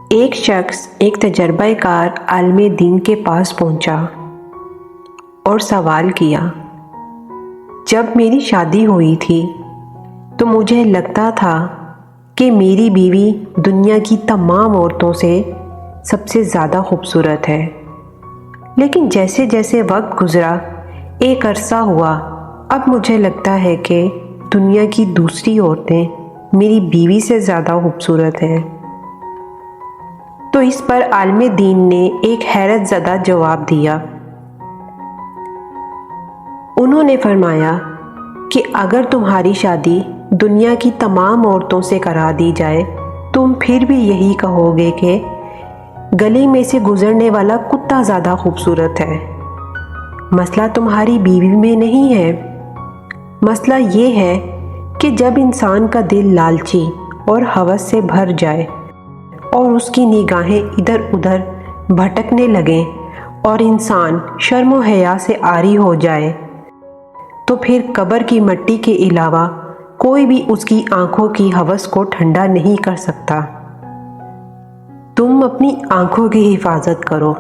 ایک شخص ایک تجربہ کار عالم دین کے پاس پہنچا اور سوال کیا، جب میری شادی ہوئی تھی تو مجھے لگتا تھا کہ میری بیوی دنیا کی تمام عورتوں سے سب سے زیادہ خوبصورت ہے، لیکن جیسے جیسے وقت گزرا، ایک عرصہ ہوا، اب مجھے لگتا ہے کہ دنیا کی دوسری عورتیں میری بیوی سے زیادہ خوبصورت ہیں۔ تو اس پر عالم دین نے ایک حیرت زدہ جواب دیا۔ انہوں نے فرمایا کہ اگر تمہاری شادی دنیا کی تمام عورتوں سے کرا دی جائے، تم پھر بھی یہی کہو گے کہ گلی میں سے گزرنے والا کتا زیادہ خوبصورت ہے۔ مسئلہ تمہاری بیوی میں نہیں ہے، مسئلہ یہ ہے کہ جب انسان کا دل لالچی اور ہوس سے بھر جائے اور اس کی نگاہیں ادھر ادھر بھٹکنے لگیں اور انسان شرم و حیا سے عاری ہو جائے، تو پھر قبر کی مٹی کے علاوہ کوئی بھی اس کی آنکھوں کی ہوس کو ٹھنڈا نہیں کر سکتا۔ تم اپنی آنکھوں کی حفاظت کرو۔